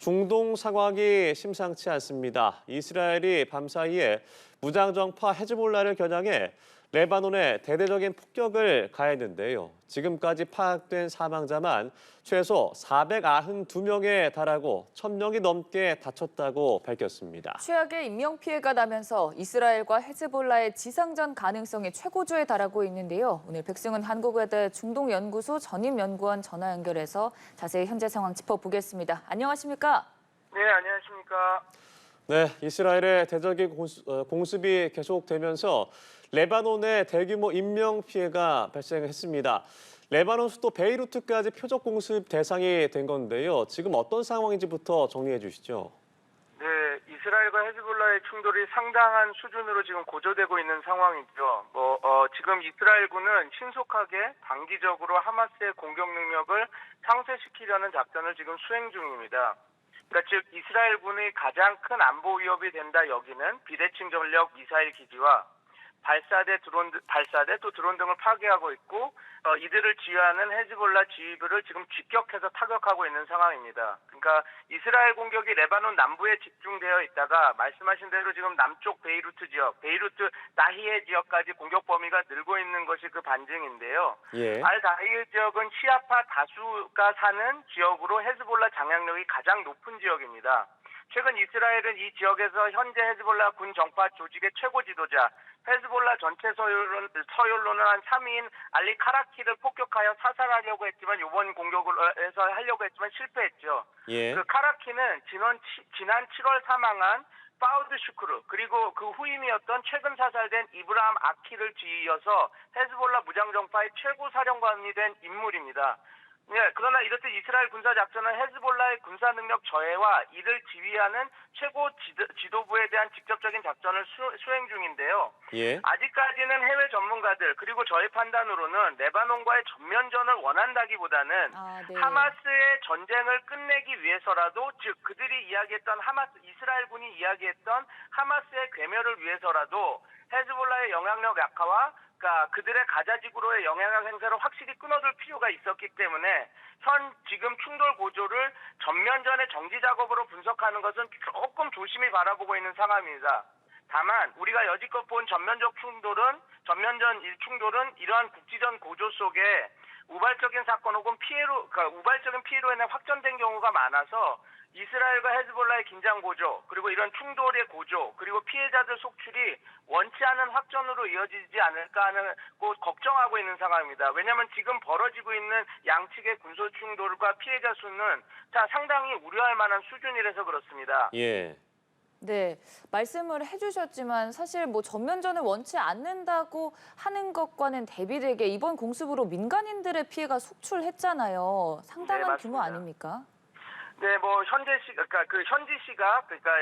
중동 상황이 심상치 않습니다. 이스라엘이 밤사이에 무장정파 헤즈볼라를 겨냥해 레바논에 대대적인 폭격을 가했는데요. 지금까지 파악된 사망자만 최소 492명에 달하고 1,000명이 넘게 다쳤다고 밝혔습니다. 최악의 인명피해가 나면서 이스라엘과 헤즈볼라의 지상전 가능성이 최고조에 달하고 있는데요. 오늘 백승은 한국외대 중동연구소 전임연구원 전화 연결해서 자세히 현재 상황 짚어보겠습니다. 안녕하십니까? 네, 안녕하십니까. 네, 이스라엘의 대적인 공습이 계속되면서 레바논에 대규모 인명피해가 발생했습니다. 레바논 수도 베이루트까지 표적 공습 대상이 된 건데요. 지금 어떤 상황인지부터 정리해 주시죠. 네, 이스라엘과 헤즈볼라의 충돌이 상당한 수준으로 지금 고조되고 있는 상황이죠. 지금 이스라엘군은 신속하게 단기적으로 하마스의 공격 능력을 상쇄시키려는 작전을 지금 수행 중입니다. 그러니까 즉 이스라엘군의 가장 큰 안보 위협이 된다 여기는 비대칭 전력 미사일 기지와 발사대 또 드론 등을 파괴하고 있고 이들을 지휘하는 헤즈볼라 지휘부를 지금 직격해서 타격하고 있는 상황입니다. 그러니까 이스라엘 공격이 레바논 남부에 집중되어 있다가 말씀하신 대로 지금 남쪽 베이루트 지역, 베이루트 나히에 지역까지 공격 범위가 늘고 있는 것이 그 반증인데요. 예. 알 다히에 지역은 시아파 다수가 사는 지역으로 헤즈볼라 장악력이 가장 높은 지역입니다. 최근 이스라엘은 이 지역에서 현재 헤즈볼라 군 정파 조직의 최고 지도자, 헤즈볼라 전체 서열로는 한 3위인 알리 카라키를 폭격하여 사살하려고 했지만 이번 공격을 해서 하려고 했지만 실패했죠. 예. 그 카라키는 지난 7월 사망한 파우드 슈크르 그리고 그 후임이었던 최근 사살된 이브라함 아키를 지휘해서 헤즈볼라 무장정파의 최고 사령관이 된 인물입니다. 네, 그러나 이렇듯 이스라엘 군사작전은 헤즈볼라의 군사 능력 저해와 이를 지휘하는 최고 지도부에 대한 직접적인 작전을 수행 중인데요. 예. 아직까지는 해외 전문가들 그리고 저희 판단으로는 레바논과의 전면전을 원한다기보다는 네. 하마스의 전쟁을 끝내기 위해서라도 즉 그들이 이야기했던 이스라엘군이 이야기했던 하마스의 괴멸을 위해서라도 헤즈볼라의 영향력 약화와 그러니까 그들의 가자지구로의 영향력 행사를 확실히 끊어둘 필요가 있었기 때문에 지금 충돌 고조를 전면전의 정지 작업으로 분석하는 것은 조금 조심히 바라보고 있는 상황입니다. 다만 우리가 여지껏 본 전면전 충돌은 이러한 국지전 고조 속에 우발적인 사건 혹은 우발적인 피해로 인해 확전된 경우가 많아서 이스라엘과 헤즈볼라의 긴장 고조, 그리고 이런 충돌의 고조, 그리고 피해자들 속출이 원치 않은 확전으로 이어지지 않을까 하는 걱정하고 있는 상황입니다. 왜냐하면 지금 벌어지고 있는 양측의 군소 충돌과 피해자 수는 상당히 우려할 만한 수준이라서 그렇습니다. 예. 네, 말씀을 해주셨지만 사실 전면전을 원치 않는다고 하는 것과는 대비되게 이번 공습으로 민간인들의 피해가 속출했잖아요. 상당한 네, 규모 아닙니까? 네,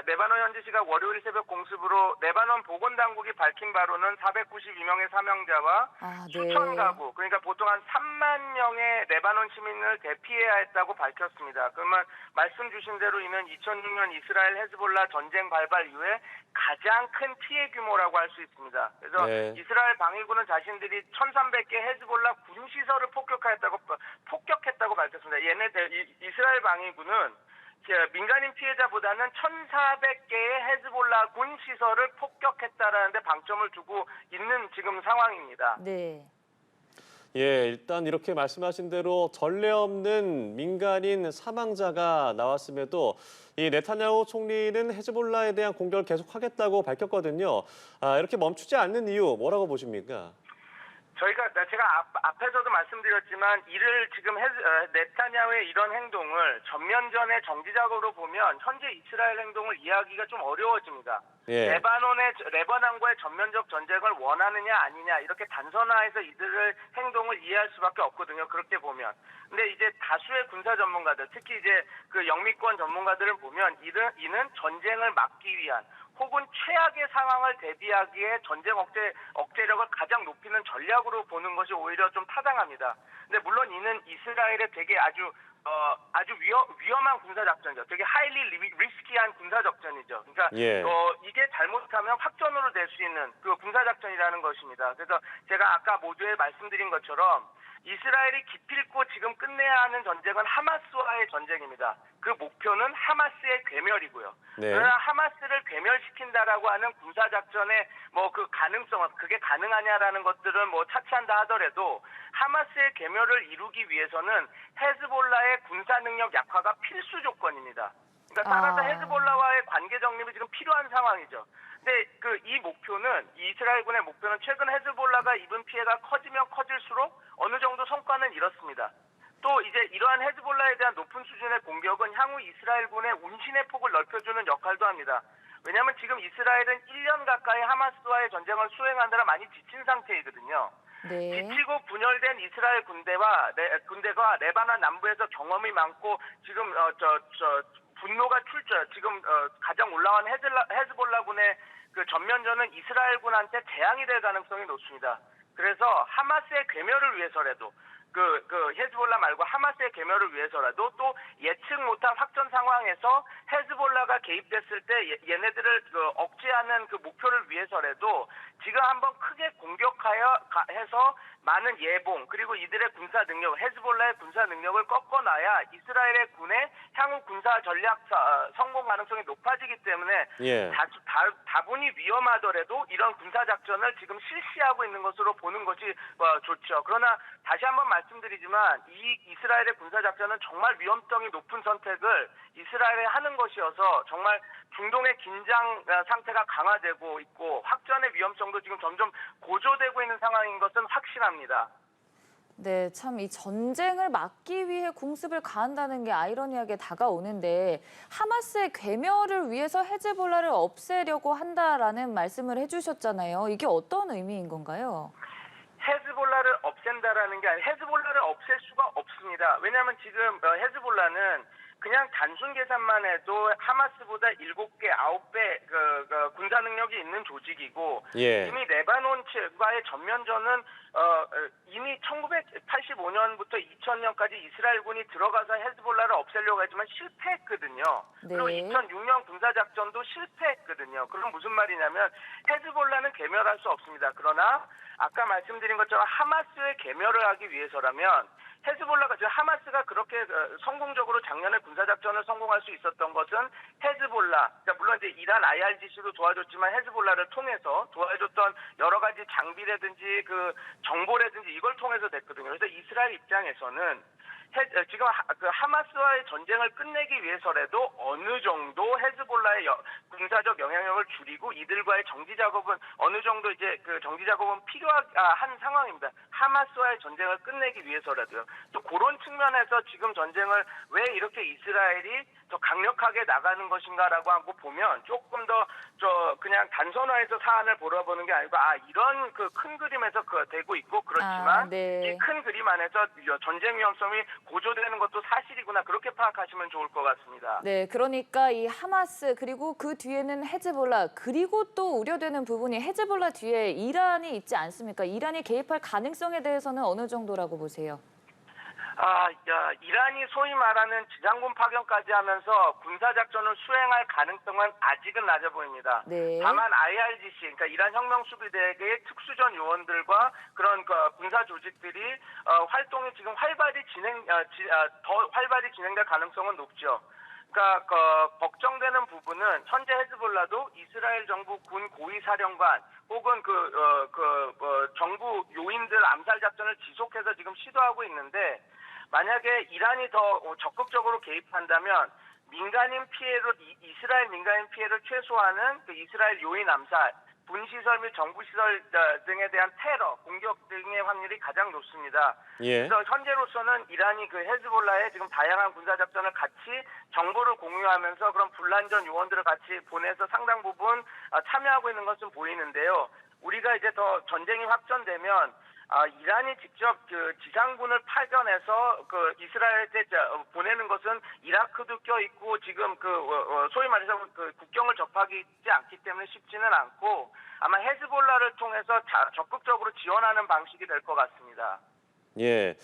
레바논 현지 시각 월요일 새벽 공습으로 레바논 보건당국이 밝힌 바로는 492명의 사망자와 네. 수천 가구, 그러니까 보통 한 3만 명의 레바논 시민을 대피해야 했다고 밝혔습니다. 그러면 말씀 주신 대로 이는 2006년 이스라엘 헤즈볼라 전쟁 발발 이후에 가장 큰 피해 규모라고 할 수 있습니다. 그래서 네. 이스라엘 방위군은 자신들이 1,300개 헤즈볼라 군시설을 폭격했다고 밝혔습니다. 이스라엘 방위군은 민간인 피해자보다는 1,400개의 헤즈볼라 군 시설을 폭격했다라는 데 방점을 두고 있는 지금 상황입니다. 네. 예, 일단 이렇게 말씀하신 대로 전례 없는 민간인 사망자가 나왔음에도 이 네타냐후 총리는 헤즈볼라에 대한 공격을 계속하겠다고 밝혔거든요. 이렇게 멈추지 않는 이유 뭐라고 보십니까? 제가 앞에서도 말씀드렸지만 이를 지금 네타냐후의 이런 행동을 전면전의 정지작업으로 보면 현재 이스라엘 행동을 이해하기가 좀 어려워집니다. 예. 레바논과의 전면적 전쟁을 원하느냐 아니냐 이렇게 단선화해서 이들의 행동을 이해할 수밖에 없거든요. 그렇게 보면. 근데 이제 다수의 군사 전문가들, 특히 이제 그 영미권 전문가들을 보면 이는 전쟁을 막기 위한 혹은 최악의 상황을 대비하기에 전쟁 억제력을 가장 높이는 전략으로 보는 것이 오히려 좀 타당합니다. 근데 물론 이는 이스라엘의 되게 아주 위험한 군사작전이죠. 되게 하일리 리스키한 군사작전이죠. 그러니까 예. 이게 잘못하면 확전으로 될 수 있는 그 군사작전이라는 것입니다. 그래서 제가 아까 모두에 말씀드린 것처럼 이스라엘이 기필코 지금 끝내야 하는 전쟁은 하마스와의 전쟁입니다. 그 목표는 하마스의 괴멸이고요. 네. 그러나 하마스를 괴멸시킨다라고 하는 군사작전의 뭐 그 가능성은 그게 가능하냐라는 것들은 뭐 차치한다 하더라도 하마스의 괴멸을 이루기 위해서는 헤즈볼라의 군사 능력 약화가 필수 조건입니다. 그러니까 따라서 헤즈볼라와의 관계 정립이 지금 필요한 상황이죠. 근데 이 목표는 이스라엘군의 목표는 최근 헤즈볼라가 입은 피해가 커지면 커질수록 어느 정도 성과는 이렇습니다. 또 이제 이러한 헤즈볼라에 대한 높은 수준의 공격은 향후 이스라엘군의 운신의 폭을 넓혀주는 역할도 합니다. 왜냐하면 지금 이스라엘은 1년 가까이 하마스와의 전쟁을 수행하느라 많이 지친 상태이거든요. 네. 지치고 분열된 이스라엘 군대가 레바논 남부에서 경험이 많고 지금 분노가 지금 가장 올라온 헤즈볼라군의 그 전면전은 이스라엘군한테 재앙이 될 가능성이 높습니다. 그래서 하마스의 괴멸을 위해서라도 헤즈볼라 말고 하마스의 괴멸을 위해서라도 또 예측 못한 확전 상황에서 헤즈볼라가 개입됐을 때 얘네들을 억제하는 그 목표를 위해서라도 지금 한번 크게 공격해서 많은 예봉 그리고 이들의 군사 능력, 헤즈볼라의 군사 능력을 꺾어놔야 이스라엘의 군의 향후 군사 전략 성공 가능성이 높아지기 때문에 예. 다분히 위험하더라도 이런 군사 작전을 지금 실시하고 있는 것으로 보는 것이 좋죠. 그러나 다시 한번 말씀드리지만 이 이스라엘의 군사 작전은 정말 위험성이 높은 선택을 이스라엘이 하는 것이어서 정말 중동의 긴장 상태가 강화되고 있고 확전의 위험성도 지금 점점 고조되고 있는 상황인 것은 확실합니다. 네, 참 이 전쟁을 막기 위해 공습을 가한다는 게 아이러니하게 다가오는데 하마스의 괴멸을 위해서 헤즈볼라를 없애려고 한다라는 말씀을 해주셨잖아요. 이게 어떤 의미인 건가요? 헤즈볼라를 없앤다라는 게 아니라 헤즈볼라를 없앨 수가 없습니다. 왜냐하면 지금 헤즈볼라는 그냥 단순 계산만 해도 하마스보다 7개, 9배 군사 능력이 있는 조직이고 예. 이미 레바논과의 전면전은 이미 1985년부터 2000년까지 이스라엘군이 들어가서 헤즈볼라를 없애려고 했지만 실패했거든요. 네. 그리고 2006년 군사작전도 실패했거든요. 그럼 무슨 말이냐면 헤즈볼라는 괴멸할 수 없습니다. 그러나 아까 말씀드린 것처럼 하마스의 괴멸을 하기 위해서라면 헤즈볼라가 즉 하마스가 그렇게 성공적으로 작년에 군사작전을 성공할 수 있었던 것은 헤즈볼라, 그러니까 물론 이제 이란 IRGC도 도와줬지만 헤즈볼라를 통해서 도와줬던 여러 가지 장비라든지 그 정보라든지 이걸 통해서 됐거든요. 그래서 이스라엘 입장에서는 지금 하마스와의 전쟁을 끝내기 위해서라도 어느 정도 헤즈볼라의 군사적 영향력을 줄이고 이들과의 정지 작업은 어느 정도 이제 그 정지 작업은 필요한 상황입니다. 하마스와의 전쟁을 끝내기 위해서라도요. 또 그런 측면에서 지금 전쟁을 왜 이렇게 이스라엘이 더 강력하게 나가는 것인가라고 하고 보면 조금 더 그냥 단선화해서 사안을 보러보는 게 아니고 이런 그 큰 그림에서 되고 있고 그렇지만 네. 이 큰 그림 안에서 전쟁 위험성이 고조되는 것도 사실이구나 그렇게 파악하시면 좋을 것 같습니다. 네, 그러니까 이 하마스 그리고 그 뒤에는 헤즈볼라 그리고 또 우려되는 부분이 헤즈볼라 뒤에 이란이 있지 않습니까? 이란이 개입할 가능성에 대해서는 어느 정도라고 보세요? 이란이 소위 말하는 지상군 파견까지 하면서 군사작전을 수행할 가능성은 아직은 낮아 보입니다. 네. 다만 IRGC, 그러니까 이란 혁명수비대의 특수전 요원들과 그런 군사 조직들이 활동이 지금 더 활발히 진행될 가능성은 높죠. 그러니까 걱정되는 부분은 현재 헤즈볼라도 이스라엘 정부 군 고위사령관 혹은 정부 요인들 암살 작전을 지속해서 지금 시도하고 있는데 만약에 이란이 더 적극적으로 개입한다면 이스라엘 민간인 피해를 최소화하는 이스라엘 요인 암살, 군시설 및 정부시설 등에 대한 테러, 공격 등의 확률이 가장 높습니다. 예. 그래서 현재로서는 이란이 헤즈볼라의 지금 다양한 군사작전을 같이 정보를 공유하면서 그런 분란전 요원들을 같이 보내서 상당 부분 참여하고 있는 것은 보이는데요. 우리가 이제 더 전쟁이 확전되면 이란이 직접 지상군을 파견해서 이스라엘에 보내는 것은 이라크도 껴있고 지금 소위 말해서 국경을 접하지 않기 때문에 쉽지는 않고 아마 헤즈볼라를 통해서 적극적으로 지원하는 방식이 될 것 같습니다. 예.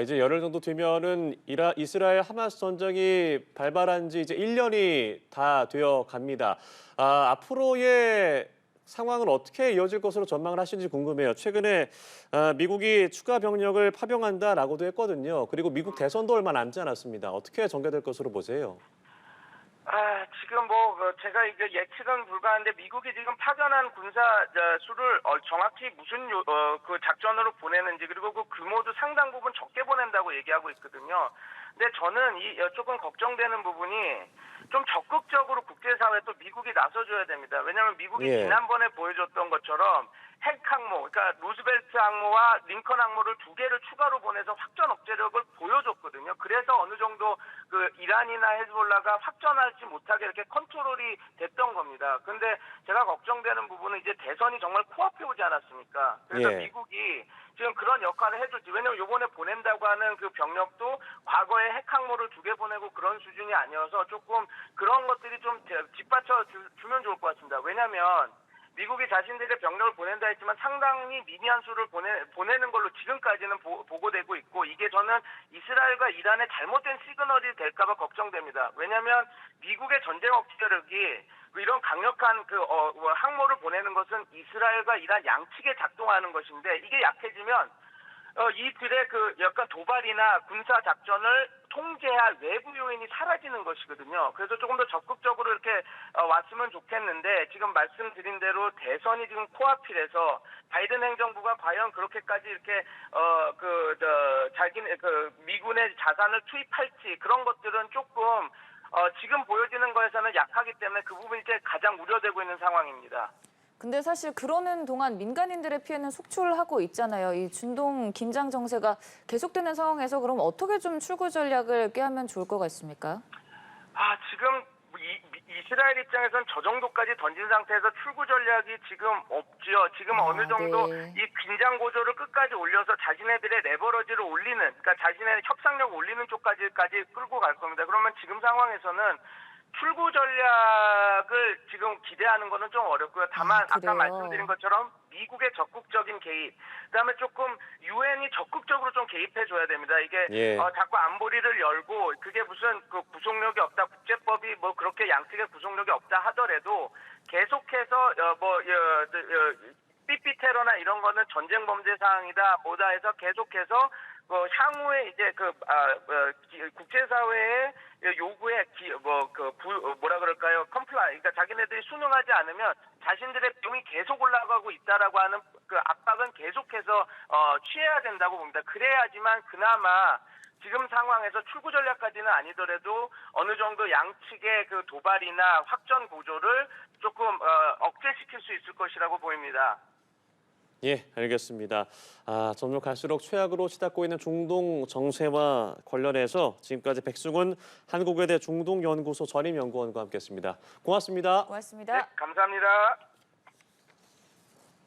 이제 열흘 정도 뒤면은 이스라엘 하마스 전쟁이 발발한 지 이제 1년이 다 되어 갑니다. 앞으로의 상황은 어떻게 이어질 것으로 전망을 하시는지 궁금해요. 최근에 미국이 추가 병력을 파병한다라고도 했거든요. 그리고 미국 대선도 얼마 남지 않았습니다. 어떻게 전개될 것으로 보세요? 지금 제가 이게 예측은 불가한데 미국이 지금 파견한 군사 수를 정확히 무슨 그 작전으로 보내는지 그리고 그 규모도 상당 부분 적게 보낸다고 얘기하고 있거든요. 근데 저는 조금 걱정되는 부분이 좀 적극적으로 국제사회 또 미국이 나서줘야 됩니다. 왜냐하면 미국이 지난번에 보여줬던 것처럼 핵 항모, 그러니까 루즈벨트 항모와 링컨 항모를 2개를 추가로 보내서 확전 억제력을 보여줬거든요. 그래서 어느 정도 그 이란이나 헤즈볼라가 확전하지 못하게 이렇게 컨트롤이 됐던 겁니다. 근데 제가 걱정되는 부분은 이제 대선이 정말 코앞에 오지 않았습니까? 그래서 미국이 지금 그런 역할을 해줄지. 왜냐면 이번에 보낸다고 하는 그 병력도 과거에 핵 항모를 2개 보내고 그런 수준이 아니어서 조금 그런 것들이 좀 뒷받쳐 주면 좋을 것 같습니다. 왜냐면 미국이 자신들의 병력을 보낸다 했지만 상당히 미미한 수를 보내는 걸로 지금까지는 보고되고 있고 이게 저는 이스라엘과 이란의 잘못된 시그널이 될까 봐 걱정됩니다. 왜냐하면 미국의 전쟁 억제력이 이런 강력한 항모를 보내는 것은 이스라엘과 이란 양측에 작동하는 것인데 이게 약해지면 이들의 그 약간 도발이나 군사 작전을 통제할 외부 요인이 사라지는 것이거든요. 그래서 조금 더 적극적으로 이렇게 왔으면 좋겠는데 지금 말씀드린 대로 대선이 지금 코앞이라서 바이든 행정부가 과연 그렇게까지 이렇게 자기네 미군의 자산을 투입할지 그런 것들은 조금 지금 보여지는 거에서는 약하기 때문에 그 부분이 이제 가장 우려되고 있는 상황입니다. 근데 사실 그러는 동안 민간인들의 피해는 속출하고 있잖아요. 이 중동 긴장 정세가 계속되는 상황에서 그럼 어떻게 좀 출구 전략을 꾀하면 좋을 것 같습니까? 지금 이스라엘 입장에서는 저 정도까지 던진 상태에서 출구 전략이 지금 없지요. 지금 어느 정도 이 긴장 고조를 끝까지 올려서 자기네들의 레버러지를 올리는, 그러니까 자신의 협상력을 올리는 쪽까지 끌고 갈 겁니다. 그러면 지금 상황에서는 출구 전략을 지금 기대하는 거는 좀 어렵고요. 다만 아까 말씀드린 것처럼 미국의 적극적인 개입, 그다음에 조금 유엔이 적극적으로 좀 개입해줘야 됩니다. 이게 자꾸 안보리를 열고 그게 무슨 그 구속력이 없다, 국제법이 뭐 그렇게 양측의 구속력이 없다 하더라도 계속해서 삐삐 테러나 이런 거는 전쟁 범죄 사항이다 뭐다 해서 계속해서 향후에 이제 국제사회의 요구에 그러니까 자기네들이 순응하지 않으면 자신들의 비용이 계속 올라가고 있다라고 하는 그 압박은 계속해서 취해야 된다고 봅니다. 그래야지만 그나마 지금 상황에서 출구 전략까지는 아니더라도 어느 정도 양측의 그 도발이나 확전 고조를 조금 억제시킬 수 있을 것이라고 보입니다. 예, 알겠습니다. 점점 갈수록 최악으로 치닫고 있는 중동 정세와 관련해서 지금까지 백승훈 한국외대 중동연구소 전임연구원과 함께했습니다. 고맙습니다. 고맙습니다. 네, 감사합니다.